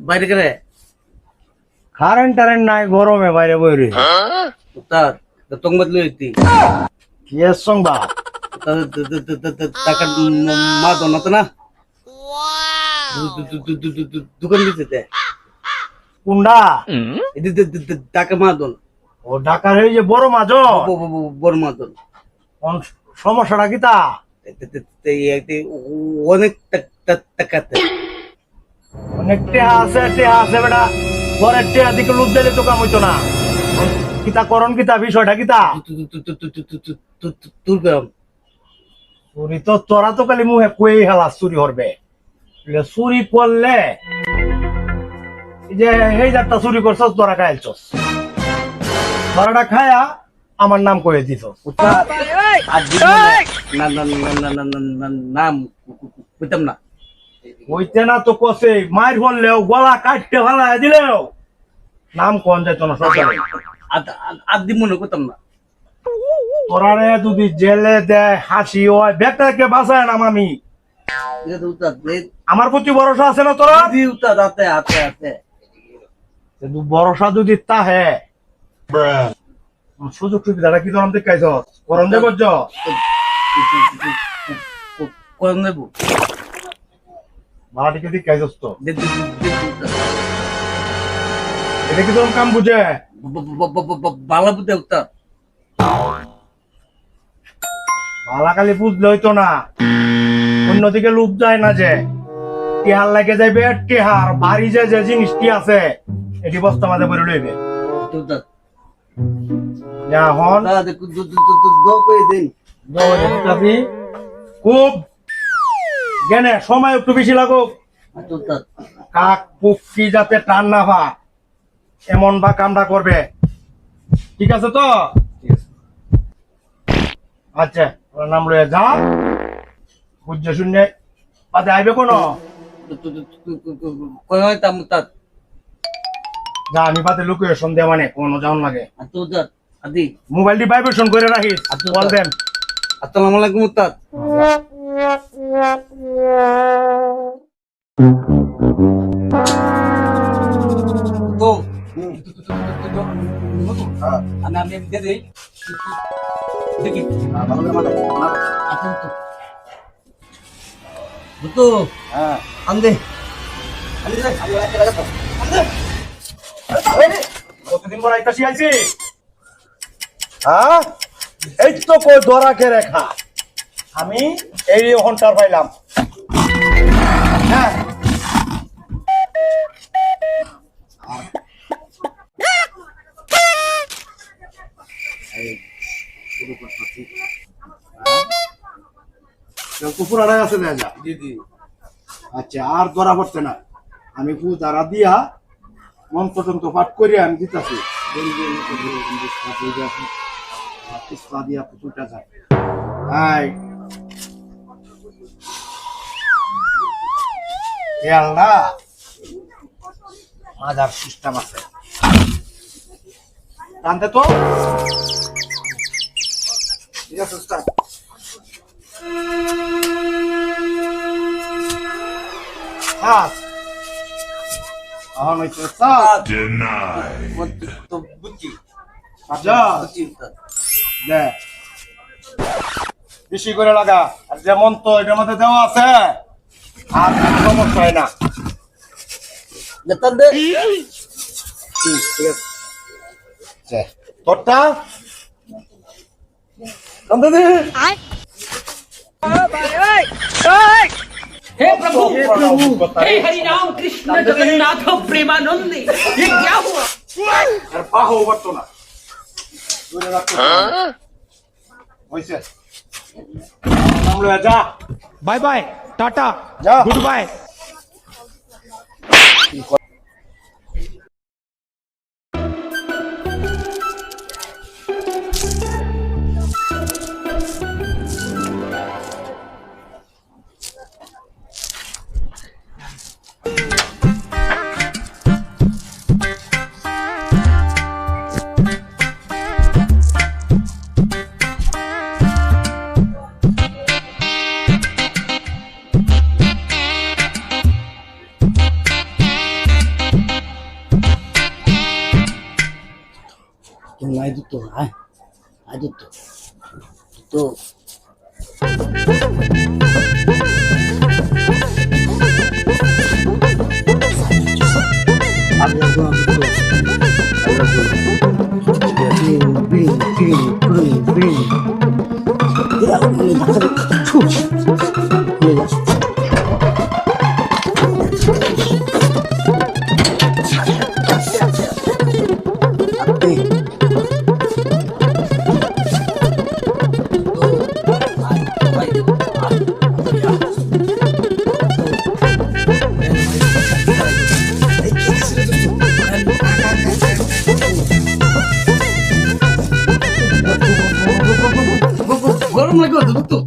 বাইরে করে কারেন্ট টারেন্ট নাই, গরমে বাইরে বইরে তার সংবাদ লইতি কি সংবাদ? টাকা মা দোনাত না দোকান দিতে কুন্ডা টাকা মা দোন ও ঢাকার এই যে বড় মাছ, বড় মা দোন সমস্যাটা কি তা? অনেক টাকাতে অনেক টেহা আছে বেটা, ঘরের টেহা দিকে লুট দিলে তো কাম হইতো না। কিতা করণ, কিতা বিষয়টা কিতা? তোর কাম চুরি তো তোরা তো খালি মুহে কই হেলা চুরি করবে, চুরি করলে যে এই যাত্রা চুরি করছস তোরা খাইছস, তোরাটা খায়া আমার নাম কয়ে দিছ। নাম কইতাম না, হইতে না তো কষে মায়ের বললেও গলা কাটতে ভালা দিলেও নাম কোন যাইতো না সরকারে। আদি মনে করতাম না, তোরারে যদি জেলে দেয় হাসি হয় বেটাকে বাঁচায় না আমি। আমার প্রতি ভরসা আছে না তোরা? হাতে হাতে হাতে ভরসা যদি তাহে সুযোগ সুবিধাটা কি তোর দেখাইছ করণ দেব কোন নেব ভাড়াটিকে দেখাইছস তো, এটা কি তোর কাম বুঝে? বালা বুঝে উত্তর ভালাকালি বুঝলে হইতো না, অন্যদিকে লুপ যায় না যে টিহার লাগে যাইবে, টিহার বাড়ি যে যে জিনিসটি আছে এটি বস্তা মাঝে ভরে লইবে। এখন খুব জ্ঞানে সময় একটু বেশি লাগুক, কাক পুকি যাতে টান না পা এমন বা কামটা করবে, ঠিক আছে তো? আচ্ছা নাম লইয়া যা, বুঝছে শুনে পাতে আইবে কোনো যা, আমি পাতে লুকিয়ে সন্ধ্যা মানে কোনো যাওন লাগে। আদি মোবাইলটি ভাইব্রেশন করে রাখিস, বল দেন। আসসালামু আলাইকুম উস্তাদ। তো আমি দিয়ে দিই দেখি ভালো করে মাথা আচ্ছা তো হ্যাঁ আন্দে কতদিন পর আইতাছি আইছি, হ্যাঁ এই তো কই ধরাকে রেখা আমি এই ঘন্টার পাইলাম। হ্যাঁ কুকুর আড়াই আছে না যা দিদি। আচ্ছা আর ধরা পড়ছে না, আমি পূজারা দিয়া মন্ত্রতন্ত্র পাঠ করি আমি দিতেছি দিয়া পুতুলটা যায়। না মাজার সিস্টেম আছে জানতে তো, ঠিক আছে স্টার্ট। বেশি করে লাগা, আর যেমন তো এটার মধ্যে দেওয়া আছে আর সমস্যা হয় না। তোরটা हे प्रभु हे हरि राम कृष्ण जगन्नाथ प्रेमानंद, ये क्या हुआ? আর পাহো বাড়তো না, দূরে রাখতো হইছে। আমরা যা, बाय बाय टाटा যা गुड बाय। তুমি নাই দুটো হ্যাঁ আই দুটো তো আমি একদম গরম লাগবে তো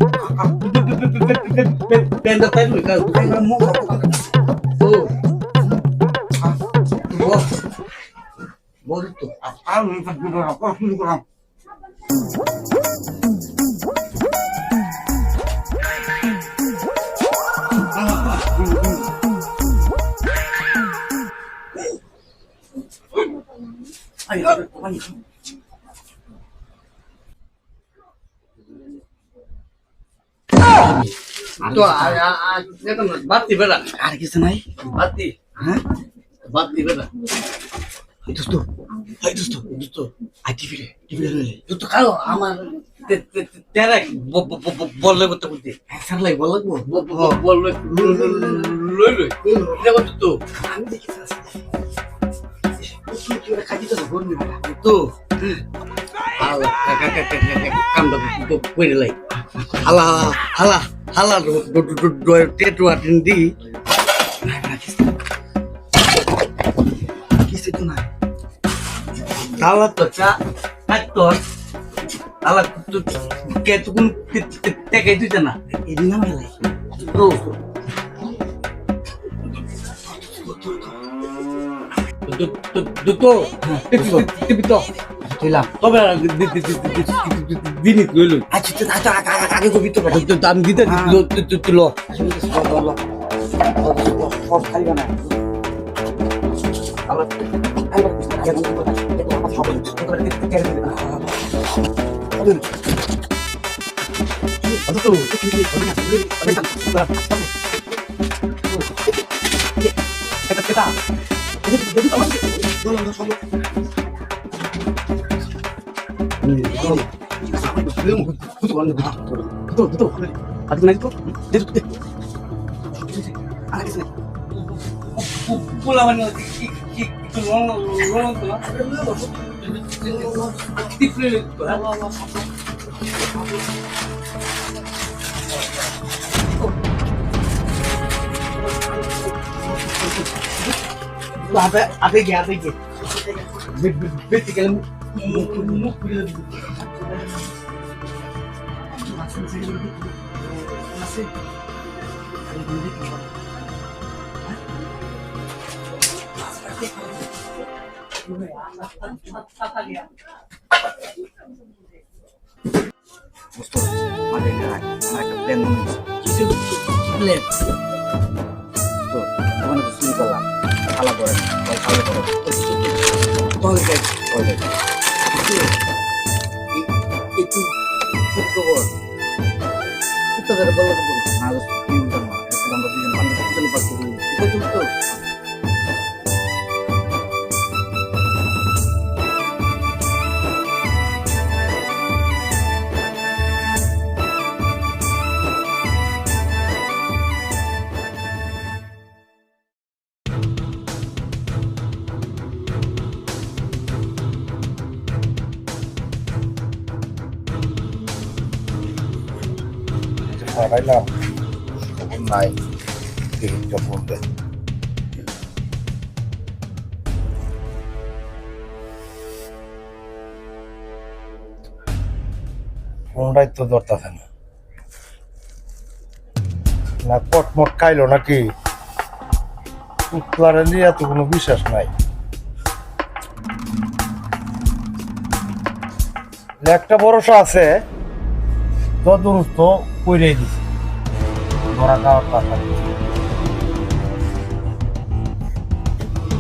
পেনটা তাই লই কাজ তো বল তো আর শুরু করাম তো বাতি বেড়া আর কিছু নাই বাতি হ্যাঁ বাতি বেড়া দোস্ত দোস্ত আই টিভি দোস্ত কালো আমার তেরা বললে করতে করতে স্যার লাই বল লাগবো বল লই দেখো তো আমি দেখি তো কামটা করে লাই হালা হালা হালা টেটু আটিন দি কিছু তো নাই হালা তো চা তোর হালা কে তো কোন টেকে দিতে না এদিন না মেলাই তো দুটো টিভি তো তুইলাম তবে দিনই লইল আচ্ছা আগে কবি তো আমি দিতে তুল সব খাইবা না Apa gaya? Vertical move. Thailand hôm nay thì cho buồn đấy ফোনটাই তো ধরতেছে না না কটমট খাইলো নাকি উত্তরে নিয়ে তো কোনো বিশ্বাস নাই একটা ভরসা আছে তদুরস্ত কইরাই দিছে ধরা খাওয়ার কথা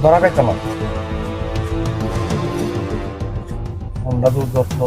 ধরা খাইতে না আমরা দুধ দত্ত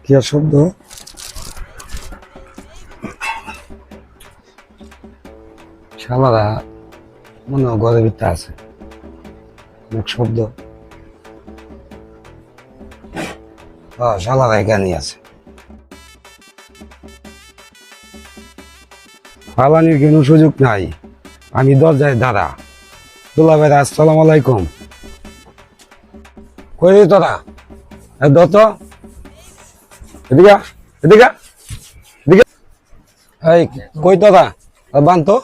কি আর শব্দ শালারা মনে হয় ঘরের ভিতরে আছে অনেক শব্দ শালারা এখানে আছে পালানির কোনো সুযোগ নাই আমি দরজায় দাঁড়া দুলা ভাই আসসালামু আলাইকুম কই রে তোরা দত এদিকে এদিকে এদিকে এই কই তোরা বানতো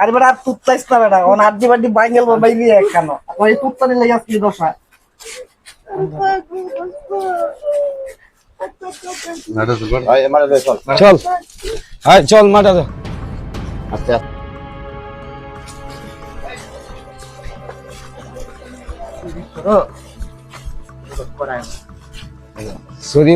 আরে বেটা আর তুত্তাইস না বেটা ওন আড্ডি বাড্ডি বাইঙ্গেল বাইবি কেন ওই তুত্তানি লাগি আসলি দশা চল চল মাঠে আচ্ছা সরি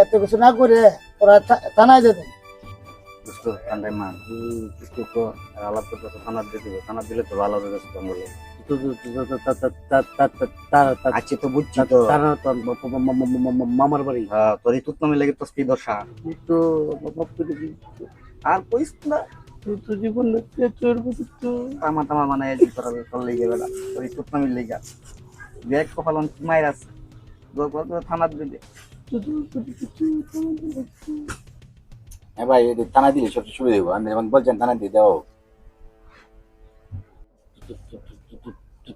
এত কিছু না করে ওরা থানায় যেতে দোস্ত ঠান্ডায় মান কিছু তো আলাপ করতে থানা দিয়ে দিবে থানা দিলে তো ভালো হবে দোস্ত বলে আচ্ছা তো বুঝছি তো মামার বাড়ি হ্যাঁ তোর এই তুত নামে লেগে তো স্ত্রী দশা তো আর কইস না তুই জীবন তোর তো তামা তামা মানে তোর লেগে বেলা তোর এই তুত নামে লেগে দেখ কপালন মায়ের আছে থানা দিবে হ্যাঁ ভাই থানা দিলে সবচেয়ে সুবিধা দেবো আমি যেমন বলছেন থানা দিয়ে দাও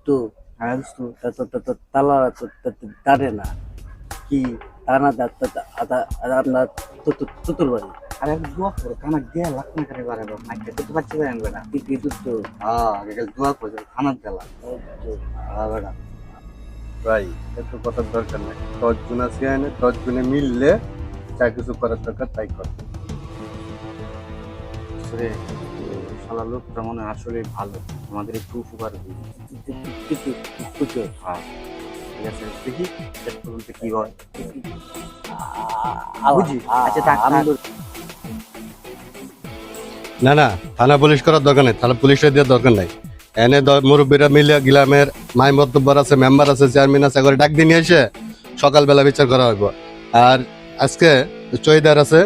তো তালা তারে না কি টানা আপনার তুতুর বাড়ি আরে দোয়া করো টানা দিয়ে লাখ না করে বাড়ে মাইকে তো বাচ্চা যায় না কি তো হ্যাঁ আগে দোয়া করে খানা দেলা বেড়া ভাই এত কথার দরকার নেই 10 জন আছে এনে 10 জনে মিললে যা কিছু করার দরকার তাই কর রে শালা লোকটা মনে হয় আসলে ভালো আমাদের একটু উপকার কিছু হ্যাঁ ঠিক আছে দেখি শেষ পর্যন্ত কি হয় বুঝি আচ্ছা না না থানা পুলিশ করার দরকার নেই থানা পুলিশে দেওয়ার দরকার নাই এনে মুরব্বীরা মিলে গ্রামের মাই মতব্বর আছে মেম্বার আছে চেয়ারম্যান আছে করে ডাক দিয়ে নিয়ে এসে সকালবেলা বিচার করা হইব আর আজকে চৈদার আছে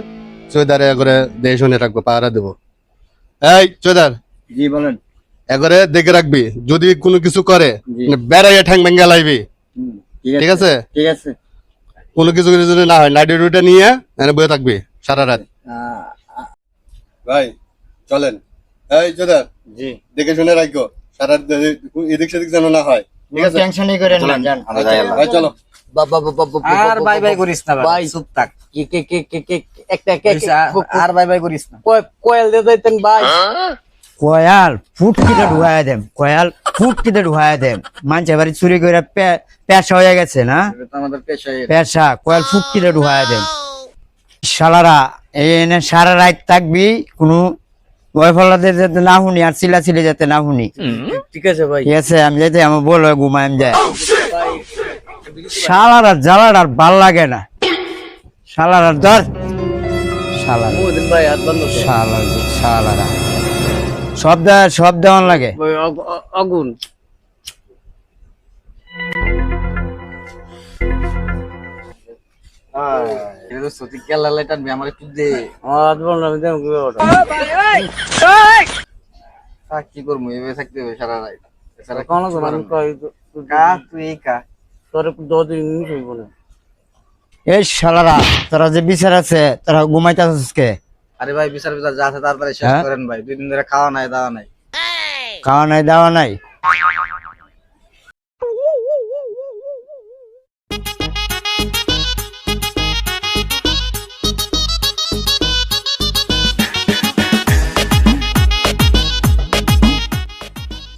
চৈদারে করে দেশ শুনে রাখবো পাহারা দেবো এই চৈদার জি বলেন এগরে দেখে রাখবি যদি কোনো কিছু করে বেড়াইয়া ঠ্যাং ভেঙ্গা লাইবি ঠিক আছে ঠিক আছে কোনো কিছু যদি না হয় নাইট ডিউটিটা নিয়ে এনে বয়ে থাকবি সারা রাত ভাই চলেন এই চৈদার জি দেখে শুনে রাখো সারা এদিক সেদিক যেন না হয় ঠিক আছে টেনশনই করেন না জান ভাই চলো আর বাই বাই করিস না ভাই চুপ থাক একটা আর বাই বাই করিস না কোয়েল দিয়ে দিতেন ভাই কয়াল ফুটকিতে ঢুকায় দেম কয়াল ফুটকিতে ঢুকায় দেম মানুষের বাড়ি চুরি করে পেশা হয়ে গেছে না আমাদের পেশায় পেশা কয়াল ফুটকিতে ঢুকায় দেম শালারা এনে সারা রাত থাকবি কোনো ওয়াইফলাদের যাতে না শুনি আর চিলাচিলি যাতে না শুনি ঠিক আছে ভাই ঠিক আছে আমি যাতে আমার বল ঘুমাইম যায় শালারা জ্বালার আর ভাল লাগে না শালারা ধর শালারা মুদিন ভাই হাত বন্ধ শালারা সব দেওয়ান লাগে আগুন সত্যি কেলা লাইটার আমার একটু দে কি করবো এভাবে থাকতে হবে সারা রাত সারা কোনো তুই কা তোর একটু 10 দিন হইব না এই শালারা তোরা যে বিচার আছে তোরা ঘুমাইতেছিস কে আরে ভাই বিচার যা আছে তাড়াতাড়ি শেষ করেন ভাই 2 দিন ধরে খাওয়া নাই দাওয়া নাই খাওয়া নাই দাওয়া নাই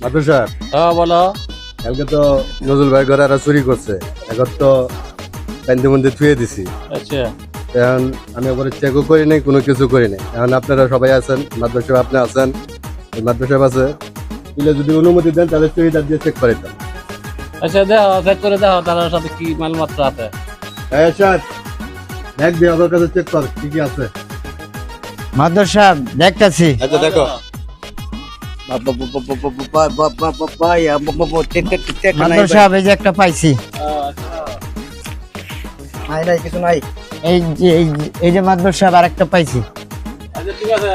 মাত্র স্যার হ্যাঁ বলো কালকে তো নজরুল ভাই ঘরে এরা চুরি করছে এখন তো কান্দি মন্দির থুয়ে দিছি আচ্ছা এখন আমি ওপরে চেকও করি নাই কোনো কিছু করি নাই এখন আপনারা সবাই আছেন মাদ্রাস সাহেব আপনি আছেন মাদ্রাস সাহেব আছে দিলে যদি অনুমতি দেন তাহলে চুরিদার দিয়ে চেক করে দিতাম আচ্ছা দেখো চেক করে দেখো তার সাথে কি মালমাত্রা আছে হ্যাঁ স্যার দেখ দিয়ে ওদের কাছে চেক কর কি কি আছে মাদ্রাসা দেখতাছি আচ্ছা দেখো মাদ্রাসা এই যে একটা পাইছি নাই নাই কিছু নাই এই যে মাদ্রাসা আর একটা পাইছি আচ্ছা ঠিক আছে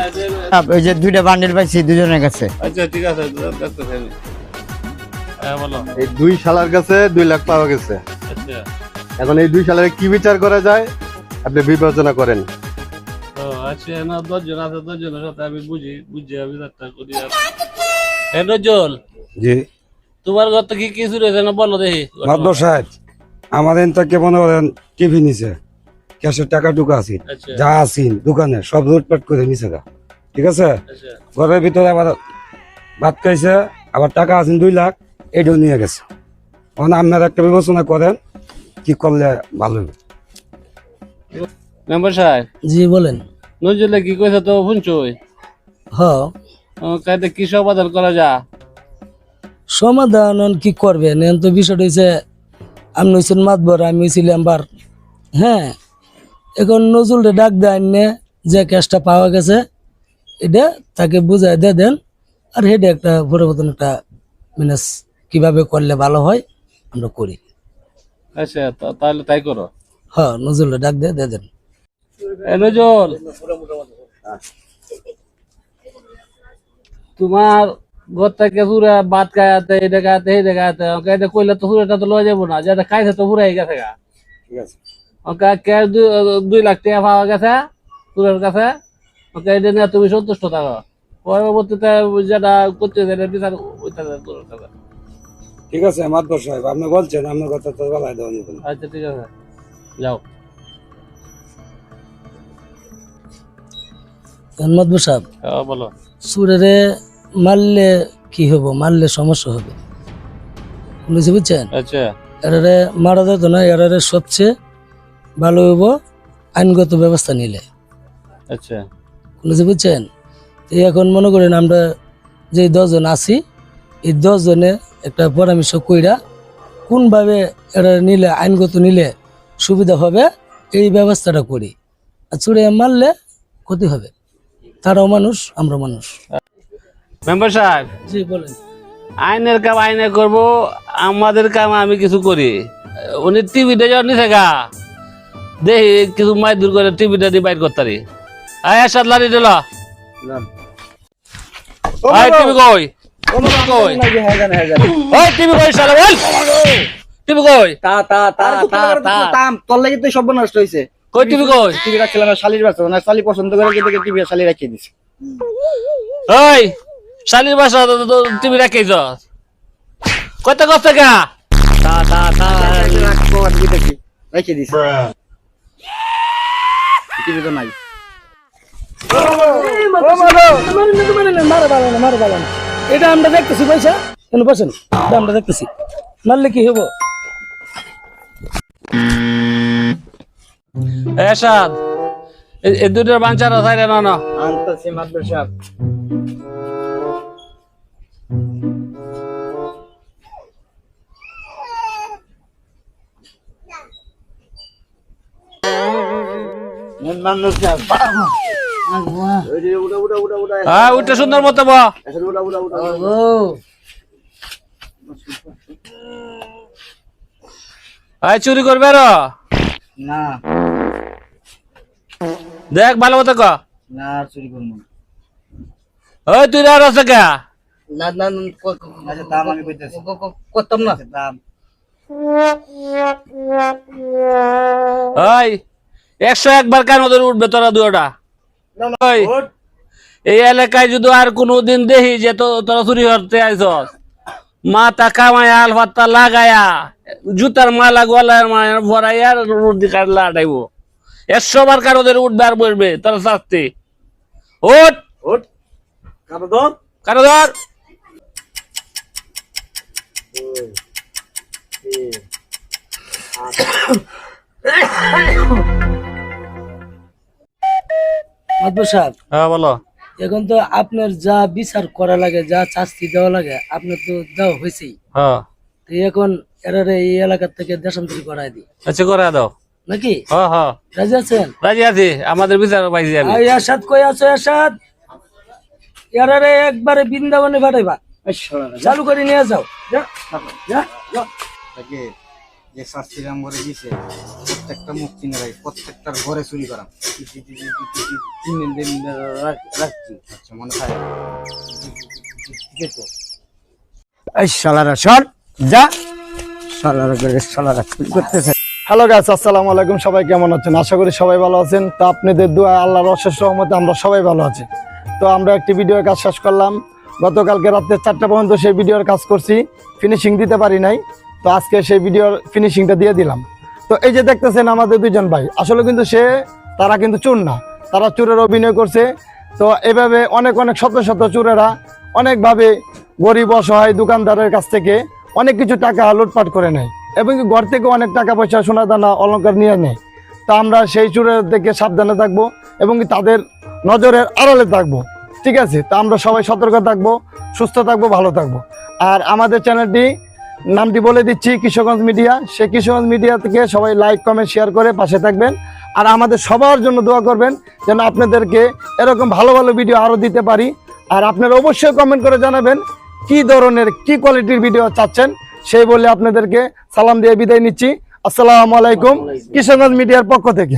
ওই যে 2টা বান্ডেল পাইছি দুজনের কাছে আচ্ছা ঠিক আছে দেখতেছি হ্যাঁ বলো এই 2 শালার কাছে 2 লাখ পাওয়া গেছে আচ্ছা এখন এই 2 শালারে কি বিচার করা যায় আপনি বিবেচনা করেন ও আচ্ছা না 10 জন আছে, 10 জনের সাথে আমি বুঝি আমি যাত্রা করি। এ নজল, জি তোমার ঘর থেকে কি চুরি হয়েছে না বলো দেখি। মাদবর সাহেব আমাদের থেকে মনে করেন টিভি নিছে, ক্যাশের টাকা টুকা আছে, আচ্ছা যা আছেন দোকানে সব লুটপাট করে নিছে গা। ঠিক আছে, আচ্ছা ঘরের ভিতরে আবার ভাত খাইছে, আবার টাকা আছেন 2 লাখ, এটাও নিয়ে গেছে। এখন আপনারা একটা বিবেচনা করেন কি করলে ভালো হবে। মেম্বার সাহেব, জি বলেন। নজলে কি কইছে তো শুনছই? হ, কাইতে কি সমাধান করা যা? সমাধান কি করবেন? এখন তো বিষয়টা হয়েছে আপনি হয়েছেন মাতবর, আমি হয়েছিলাম বার। হ্যাঁ, এখন নজরুলটা ডাক দেন নে, যে ক্যাশটা পাওয়া গেছে এটা তাকে বুঝাই দিয়ে দেন, আর হেডে একটা পরিবর্তন একটা ম্যানেজ কিভাবে করলে ভালো হয় আমরা করি। আচ্ছা তাহলে তাই করো। হ্যাঁ, নজরুলটা ডাক দিয়ে দেন। এ নজল, তোমার ঘর থেকে চুরা ভাত খাইতে এটা খাইতে এটা খাইতে এটা কইলে তো চুরাটা তো লয়ে যাবো না, যেটা খাইছে তো পুরাই গেছে গা। ঠিক আছে, ওকে ক্যাশ 2 লাখ টাকা পাওয়া গেছে চুরের কাছে। ওকে এটা নিয়ে তুমি সন্তুষ্ট থাকো, পরবর্তীতে যেটা করতে বিচার ওইটা করো। ঠিক আছে মাদবর সাহেব, আপনি বলছেন, আপনার কথা তো বলাই দেওয়া নিবেন। আচ্ছা ঠিক আছে, যাও। মাতবর সাহেব, বলো। সুরেরে মারলে কি হবো? মারলে সমস্যা হবে, বুঝতে বুঝছেন? আচ্ছা এরারে মারা যেত না, এরারে সবচেয়ে ভালো হইব আইনগত ব্যবস্থা নিলে, আচ্ছা বুঝতে বুঝছেন? এই এখন মনে করেন আমরা যে 10 জন আছি, এই 10 জনে একটা পরামর্শ কইরা কোনভাবে এরা নিলে আইনগত নিলে সুবিধা হবে এই ব্যবস্থাটা করি। আর চুরে মারলে ক্ষতি হবে, তারাও মানুষ আমরা মানুষ। মেম্বার সাহেব, জি বলেন। আইনের কাম আইনে করবো, আমাদের কাম আমি কিছু করি। উনি টিভিটা যখন নিছে গা, দেখি কিছু মাই দূর করে টিভিটা দিয়ে বাইর করতারি। আয় সাত লাড়ি দিল। আয় টিভি কই? কই? ওই টিভি কই শালা বল? টিভি কই? তোর লাগি তো সব নষ্ট হয়েছে। কই টিভি কই? টিভি রাখছিলাম শালির বাচ্চা, না শালি পছন্দ করে কিন্তু টিভি শালি রাখিয়ে দিছে। ওই শালির বাসা টিভি রাখিস কত কষ্ট গা? রাখিয়ে দিছে, টিভি তো নাই। এটা আমরা দেখতেছি পয়সা, বসেন, এটা আমরা দেখতেছি, মারলে কি হবো? এরশাদ, এই দুটোর বাঞ্চার আছে না না? আনতাছি মাদবর সাহেব। হ্যাঁ ওইটা সুন্দর মতো বা চুরি করবে আর না দেখ ভালো মতো ক। না চুরি করবো না। ওই তুই আর আছে কে? না না আচ্ছা দাম আমি কইতেছি, করতাম না দাম। ওই 101 বার কেন ধরে উঠবে তোরা দুটা? ওই এই এলাকায় যদি আর কোনোদিন দেখি যে তোরা চুরি করতে আইছস, মাথা কামায়া আল পাত্তা লাগায়া জুতার মালা গলার মায়া ভরাইয়া রুটি কাটলা আটাইব। 100 বার কারো ধরে উঠবে আর বসবে তোরা শাস্তি। ওঠ ওঠ কারো ধর, কারো ধর। মাতবর সাহেব, হ্যাঁ বলো। এখন তো আপনার যা বিচার করা লাগে, যা শাস্তি দেওয়া লাগে আপনার তো দেওয়া হয়েছেই। হ্যাঁ তো এখন এরারে এই এলাকার থেকে দেশান্তরি করাই দিই আচ্ছা করে দাও নাকি? হ্যাঁ হ্যাঁ রাজি আছেন? রাজি আছি, আমাদের বিচার পাইছি আমি। এরশাদ কই আছো? এরশাদ, এরারে একবারে বৃন্দাবনে পাঠাইবা, চালু করে নিয়ে যাও। যা যা যা। তাকে যে শাস্তি রাম করে দিছে, প্রত্যেকটা মুখ চিনে রাখি, প্রত্যেকটার ঘরে চুরি করা 3 দিন রাখছি। আচ্ছা মনে থাকে ঠিক আছে। এই শালারা সর যা, শালারা করে শালারা চুরি করতেছে। হ্যালো গাইস, আসসালামু আলাইকুম। সবাই কেমন আছেন? আশা করি সবাই ভালো আছেন। তো আপনাদের দোয়া, আল্লাহর অশেষ রহমতে আমরা সবাই ভালো আছি। তো আমরা একটি ভিডিওর কাজ শেষ করলাম। গতকালকে রাত্রে 4টা পর্যন্ত সেই ভিডিওর কাজ করছি, ফিনিশিং দিতে পারি নাই। তো আজকে সেই ভিডিওর ফিনিশিংটা দিয়ে দিলাম। তো এই যে দেখতেছেন আমাদের দুইজন ভাই, আসলে কিন্তু তারা কিন্তু চোর না, তারা চোরের অভিনয় করছে। তো এভাবে অনেক অনেক শত শত চোরেরা অনেকভাবে গরিব অসহায় দোকানদারের কাছ থেকে অনেক কিছু টাকা লুটপাট করে নেয় এবং ঘর থেকে অনেক টাকা পয়সা সোনা দানা অলংকার নিয়ে নেয়। তা আমরা সেই চোরের থেকে সাবধানে থাকবো এবং তাদের নজরের আড়ালে থাকবো, ঠিক আছে? তা আমরা সবাই সতর্ক থাকবো, সুস্থ থাকবো, ভালো থাকবো। আর আমাদের চ্যানেলটি নামটি বলে দিচ্ছি, কিশোরগঞ্জ মিডিয়া। সেই কিশোরগঞ্জ মিডিয়া থেকে সবাই লাইক কমেন্ট শেয়ার করে পাশে থাকবেন। আর আমাদের সবার জন্য দোয়া করবেন যেন আপনাদেরকে এরকম ভালো ভালো ভিডিও আরও দিতে পারি। আর আপনারা অবশ্যই কমেন্ট করে জানাবেন কি ধরনের, কি কোয়ালিটির ভিডিও চাচ্ছেন। সেই বলে আপনাদেরকে সালাম দিয়ে বিদায় নিচ্ছি। আসসালামু আলাইকুম, কিশোরগঞ্জ মিডিয়ার পক্ষ থেকে।